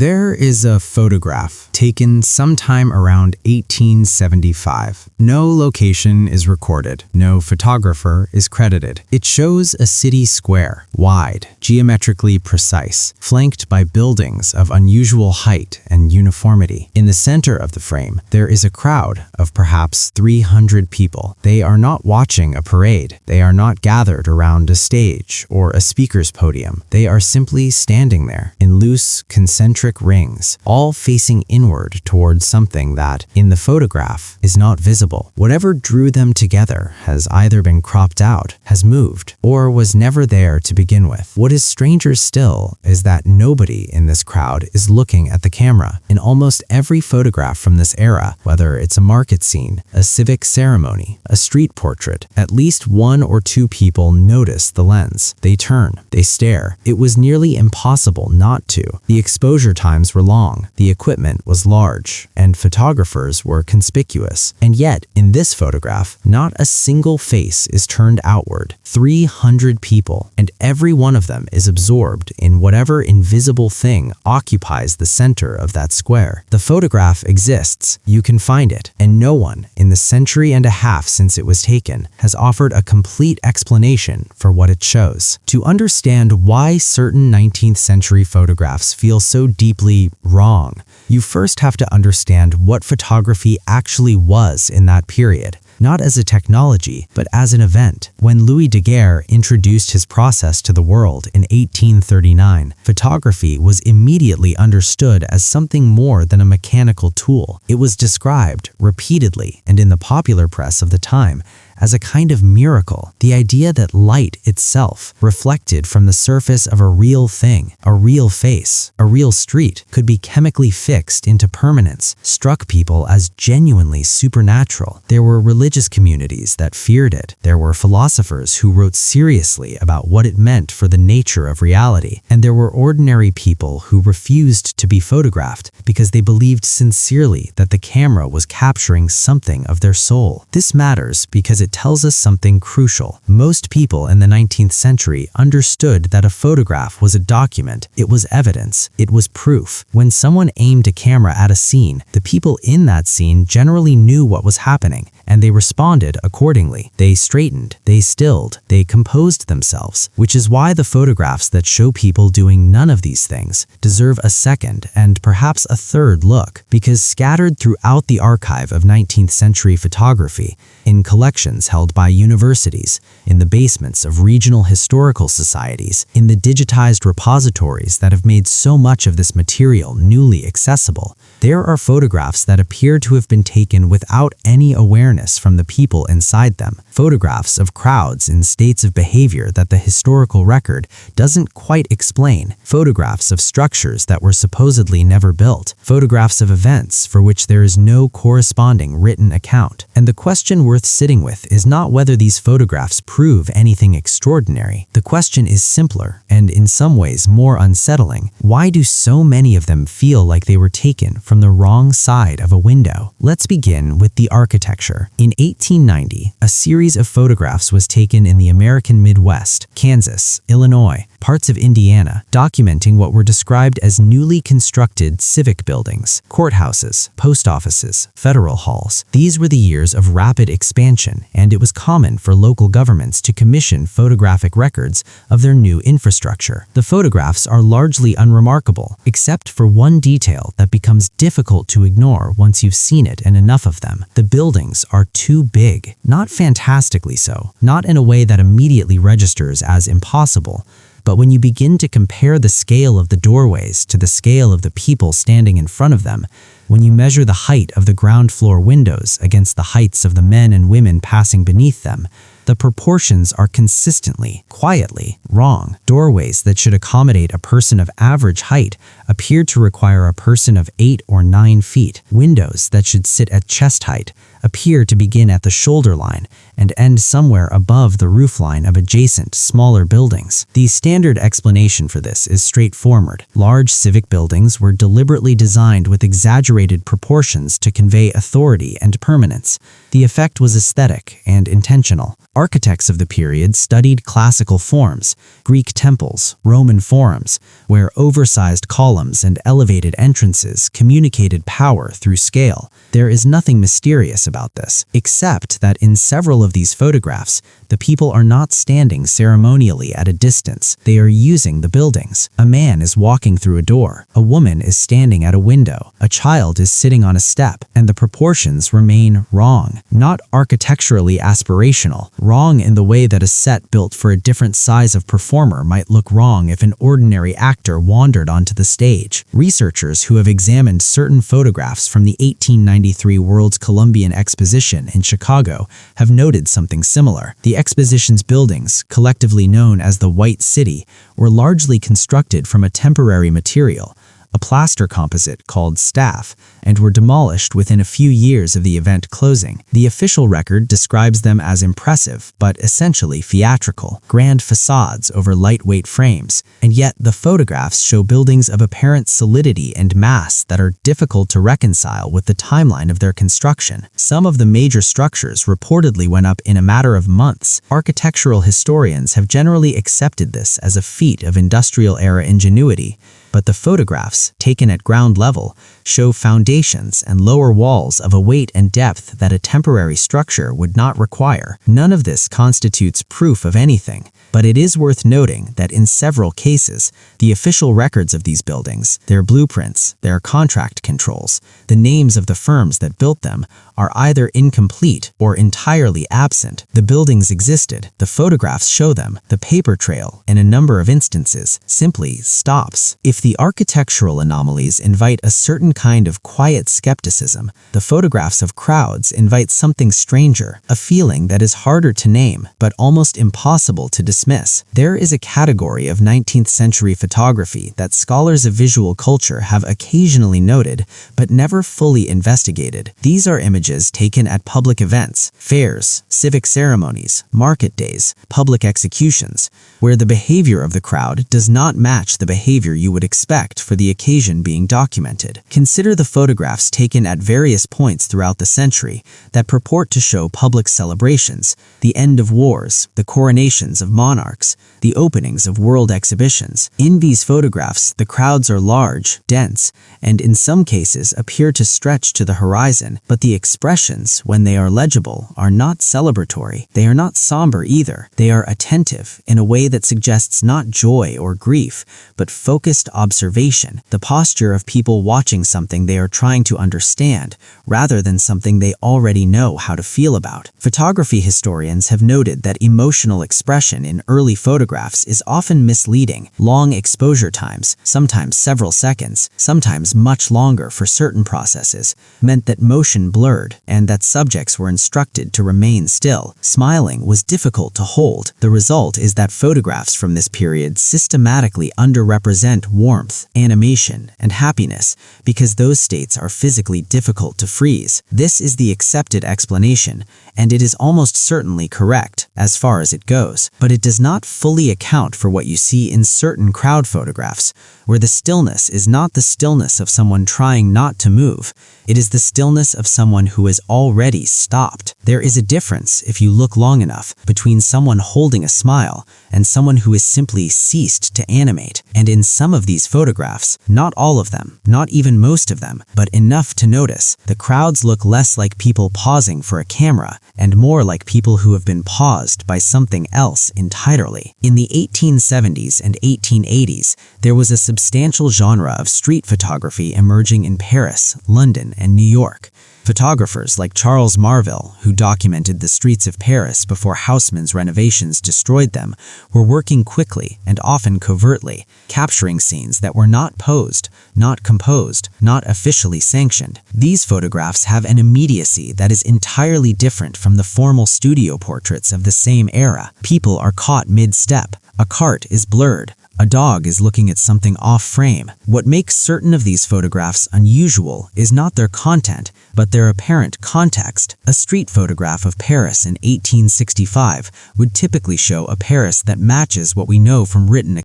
There is a photograph taken sometime around 1875. No location is recorded. No photographer is credited. It shows a city square, wide, geometrically precise, flanked by buildings of unusual height and uniformity. In the center of the frame, there is a crowd of perhaps 300 people. They are not watching a parade. They are not gathered around a stage or a speaker's podium. They are simply standing there in loose, concentric rings, all facing inward towards something that, in the photograph, is not visible. Whatever drew them together has either been cropped out, has moved, or was never there to begin with. What is stranger still is that nobody in this crowd is looking at the camera. In almost every photograph from this era, whether it's a market scene, a civic ceremony, a street portrait, at least one or two people notice the lens. They turn, they stare. It was nearly impossible not to. The exposure times were long, the equipment was large, and photographers were conspicuous. And yet, in this photograph, not a single face is turned outward. 300 people, and every one of them is absorbed in whatever invisible thing occupies the center of that square. The photograph exists, you can find it, and no one, in the century and a half since it was taken, has offered a complete explanation for what it shows. To understand why certain 19th century photographs feel so deeply wrong, you first have to understand what photography actually was in that period. Not as a technology, but as an event. When Louis Daguerre introduced his process to the world in 1839, photography was immediately understood as something more than a mechanical tool. It was described repeatedly, and in the popular press of the time, as a kind of miracle. The idea that light itself, reflected from the surface of a real thing, a real face, a real street, could be chemically fixed into permanence, struck people as genuinely supernatural. There were religious communities that feared it. There were philosophers who wrote seriously about what it meant for the nature of reality. And there were ordinary people who refused to be photographed because they believed sincerely that the camera was capturing something of their soul. This matters because it tells us something crucial. Most people in the 19th century understood that a photograph was a document, it was evidence, it was proof. When someone aimed a camera at a scene, the people in that scene generally knew what was happening, and they responded accordingly. They straightened, they stilled, they composed themselves, which is why the photographs that show people doing none of these things deserve a second and perhaps a third look, because scattered throughout the archive of 19th century photography, in collections held by universities, in the basements of regional historical societies, in the digitized repositories that have made so much of this material newly accessible, there are photographs that appear to have been taken without any awareness from the people inside them. Photographs of crowds in states of behavior that the historical record doesn't quite explain. Photographs of structures that were supposedly never built. Photographs of events for which there is no corresponding written account. And the question worth sitting with is not whether these photographs prove anything extraordinary. The question is simpler, and in some ways more unsettling. Why do so many of them feel like they were taken from the wrong side of a window? Let's begin with the architecture. In 1890, a series of photographs was taken in the American Midwest, Kansas, Illinois, parts of Indiana, documenting what were described as newly constructed civic buildings, courthouses, post offices, federal halls. These were the years of rapid expansion, and it was common for local governments to commission photographic records of their new infrastructure. The photographs are largely unremarkable, except for one detail that becomes difficult to ignore once you've seen it and enough of them. The buildings are too big, not fantastically so, not in a way that immediately registers as impossible, but when you begin to compare the scale of the doorways to the scale of the people standing in front of them, when you measure the height of the ground floor windows against the heights of the men and women passing beneath them, the proportions are consistently, quietly wrong. Doorways that should accommodate a person of average height appear to require a person of 8 or 9 feet. Windows that should sit at chest height appear to begin at the shoulder line and end somewhere above the roofline of adjacent, smaller buildings. The standard explanation for this is straightforward. Large civic buildings were deliberately designed with exaggerated proportions to convey authority and permanence. The effect was aesthetic and intentional. Architects of the period studied classical forms, Greek temples, Roman forums, where oversized columns and elevated entrances communicated power through scale. There is nothing mysterious about this, except that in several of these photographs, the people are not standing ceremonially at a distance. They are using the buildings. A man is walking through a door. A woman is standing at a window. A child is sitting on a step, and the proportions remain wrong. Not architecturally aspirational, wrong in the way that a set built for a different size of performer might look wrong if an ordinary actor wandered onto the stage. Researchers who have examined certain photographs from the 1893 World's Columbian Exposition in Chicago have noted something similar. The exposition's buildings, collectively known as the White City, were largely constructed from a temporary material, a plaster composite called staff, and were demolished within a few years of the event closing. The official record describes them as impressive, but essentially theatrical, grand facades over lightweight frames, and yet the photographs show buildings of apparent solidity and mass that are difficult to reconcile with the timeline of their construction. Some of the major structures reportedly went up in a matter of months. Architectural historians have generally accepted this as a feat of industrial-era ingenuity, but the photographs, taken at ground level, show foundations and lower walls of a weight and depth that a temporary structure would not require. None of this constitutes proof of anything, but it is worth noting that in several cases, the official records of these buildings, their blueprints, their contract controls, the names of the firms that built them, are either incomplete or entirely absent. The buildings existed, the photographs show them, the paper trail, in a number of instances, simply stops. If the architectural anomalies invite a certain kind of quiet skepticism, the photographs of crowds invite something stranger, a feeling that is harder to name, but almost impossible to dismiss. There is a category of 19th century photography that scholars of visual culture have occasionally noted, but never fully investigated. These are images taken at public events, fairs, civic ceremonies, market days, public executions, where the behavior of the crowd does not match the behavior you would expect for the occasion being documented. Consider the photographs taken at various points throughout the century that purport to show public celebrations, the end of wars, the coronations of monarchs, the openings of world exhibitions. In these photographs, the crowds are large, dense, and in some cases appear to stretch to the horizon, but the expressions, when they are legible, are not celebratory. They are not somber either. They are attentive in a way that suggests not joy or grief, but focused observation, the posture of people watching something they are trying to understand, rather than something they already know how to feel about. Photography historians have noted that emotional expression in early photographs is often misleading. Long exposure times, sometimes several seconds, sometimes much longer for certain processes, meant that motion blurred and that subjects were instructed to remain still. Smiling was difficult to hold. The result is that photographs from this period systematically underrepresent warmth, animation, and happiness because those states are physically difficult to freeze. This is the accepted explanation, and it is almost certainly correct as far as it goes, but it does not fully account for what you see in certain crowd photographs, where the stillness is not the stillness of someone trying not to move. It is the stillness of someone who has already stopped. There is a difference, if you look long enough, between someone holding a smile and someone who has simply ceased to animate. And in some of these photographs, not all of them, not even most of them, but enough to notice, the crowds look less like people pausing for a camera and more like people who have been paused by something else entirely. In the 1870s and 1880s, there was a substantial genre of street photography emerging in Paris, London, and New York. Photographers like Charles Marville, who documented the streets of Paris before Haussmann's renovations destroyed them, were working quickly and often covertly, capturing scenes that were not posed, not composed, not officially sanctioned. These photographs have an immediacy that is entirely different from the formal studio portraits of the same era. People are caught mid-step. A cart is blurred. A dog is looking at something off-frame. What makes certain of these photographs unusual is not their content, but their apparent context. A street photograph of Paris in 1865 would typically show a Paris that matches what we know from written